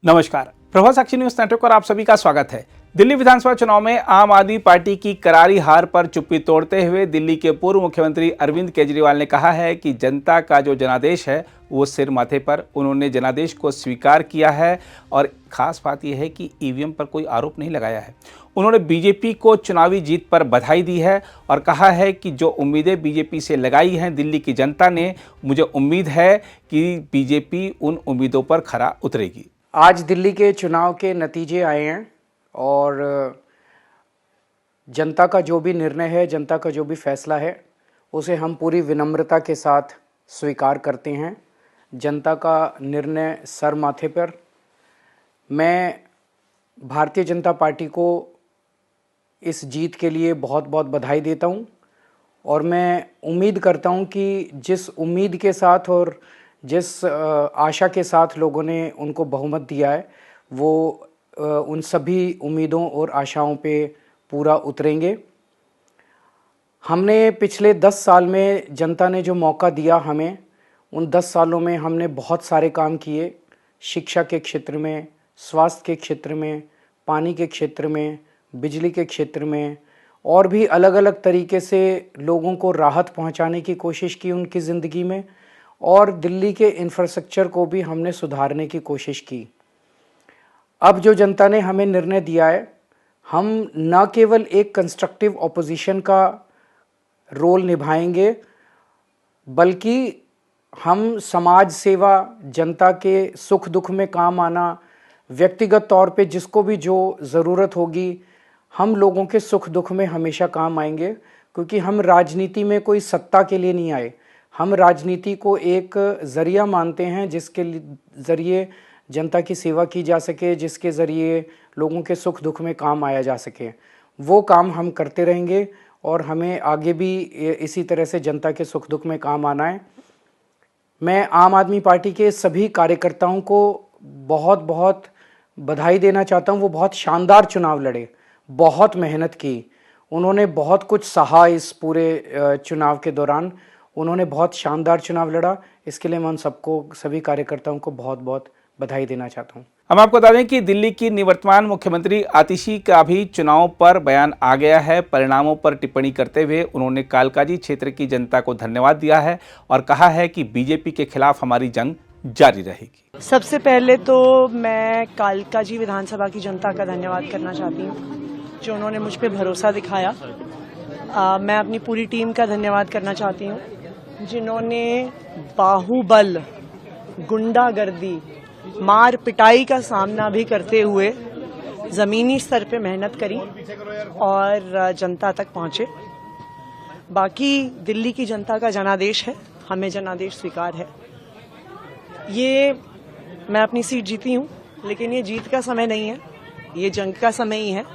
नमस्कार, प्रभात साक्षी news network पर आप सभी का स्वागत है। दिल्ली विधानसभा चुनाव में आम आदमी पार्टी की करारी हार पर चुप्पी तोड़ते हुए दिल्ली के पूर्व मुख्यमंत्री अरविंद केजरीवाल ने कहा है कि जनता का जो जनादेश है वो सिर माथे पर। उन्होंने जनादेश को स्वीकार किया है और खास बात यह है कि ईवीएम पर कोई आरोप नहीं लगाया है। उन्होंने बीजेपी को चुनावी जीत पर बधाई दी है और कहा है कि जो उम्मीदें बीजेपी से लगाई हैं दिल्ली की जनता ने, मुझे उम्मीद है कि बीजेपी उन उम्मीदों पर खरा उतरेगी। आज दिल्ली के चुनाव के नतीजे आए हैं और जनता का जो भी निर्णय है, जनता का जो भी फैसला है, उसे हम पूरी विनम्रता के साथ स्वीकार करते हैं। जनता का निर्णय सर माथे पर। मैं भारतीय जनता पार्टी को इस जीत के लिए बहुत बहुत बधाई देता हूं और मैं उम्मीद करता हूं कि जिस उम्मीद के साथ और जिस आशा के साथ लोगों ने उनको बहुमत दिया है, वो उन सभी उम्मीदों और आशाओं पे पूरा उतरेंगे। हमने पिछले 10 साल में जनता ने जो मौका दिया हमें, उन 10 सालों में हमने बहुत सारे काम किए। शिक्षा के क्षेत्र में, स्वास्थ्य के क्षेत्र में, पानी के क्षेत्र में, बिजली के क्षेत्र में और भी अलग अलग तरीके से लोगों को राहत पहुंचाने की कोशिश की उनकी ज़िंदगी में, और दिल्ली के इंफ्रास्ट्रक्चर को भी हमने सुधारने की कोशिश की। अब जो जनता ने हमें निर्णय दिया है, हम न केवल एक कंस्ट्रक्टिव ऑपोजिशन का रोल निभाएंगे, बल्कि हम समाज सेवा, जनता के सुख दुख में काम आना, व्यक्तिगत तौर पे जिसको भी जो ज़रूरत होगी, हम लोगों के सुख दुख में हमेशा काम आएंगे। क्योंकि हम राजनीति में कोई सत्ता के लिए नहीं आए, हम राजनीति को एक ज़रिया मानते हैं जिसके ज़रिए जनता की सेवा की जा सके, जिसके ज़रिए लोगों के सुख दुख में काम आया जा सके। वो काम हम करते रहेंगे और हमें आगे भी इसी तरह से जनता के सुख दुख में काम आना है। मैं आम आदमी पार्टी के सभी कार्यकर्ताओं को बहुत बहुत बधाई देना चाहता हूँ। वो बहुत शानदार चुनाव लड़े, बहुत मेहनत की, उन्होंने बहुत कुछ सहा इस पूरे चुनाव के दौरान। उन्होंने बहुत शानदार चुनाव लड़ा। इसके लिए मैं उन सबको, सभी कार्यकर्ताओं को बहुत बहुत बधाई देना चाहता हूं। हम आपको बता दें कि दिल्ली की निवर्तमान मुख्यमंत्री आतिशी का भी चुनाव पर बयान आ गया है। परिणामों पर टिप्पणी करते हुए उन्होंने कालकाजी क्षेत्र की जनता को धन्यवाद दिया है और कहा है कि बीजेपी के खिलाफ हमारी जंग जारी रहेगी। सबसे पहले तो मैं कालकाजी विधानसभा की जनता का धन्यवाद करना चाहती हूँ जो उन्होंने मुझ पर भरोसा दिखाया। मैं अपनी पूरी टीम का धन्यवाद करना चाहती हूँ जिन्होंने बाहुबल, गुंडागर्दी, मार पिटाई का सामना भी करते हुए जमीनी स्तर पे मेहनत करी और जनता तक पहुंचे। बाकी दिल्ली की जनता का जनादेश है, हमें जनादेश स्वीकार है। ये मैं अपनी सीट जीती हूं, लेकिन ये जीत का समय नहीं है, ये जंग का समय ही है।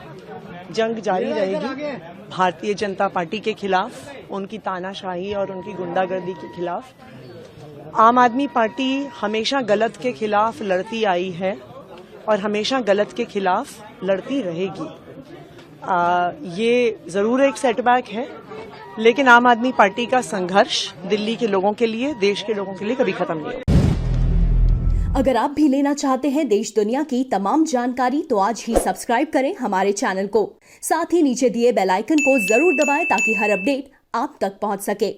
जंग जारी रहेगी भारतीय जनता पार्टी के खिलाफ, उनकी तानाशाही और उनकी गुंडागर्दी के खिलाफ। आम आदमी पार्टी हमेशा गलत के खिलाफ लड़ती आई है और हमेशा गलत के खिलाफ लड़ती रहेगी। ये जरूर एक सेटबैक है, लेकिन आम आदमी पार्टी का संघर्ष दिल्ली के लोगों के लिए, देश के लोगों के लिए कभी खत्म नहीं होगा। अगर आप भी लेना चाहते हैं देश दुनिया की तमाम जानकारी तो आज ही सब्सक्राइब करें हमारे चैनल को। साथ ही नीचे दिए बेल आइकन को जरूर दबाएं ताकि हर अपडेट आप तक पहुंच सके।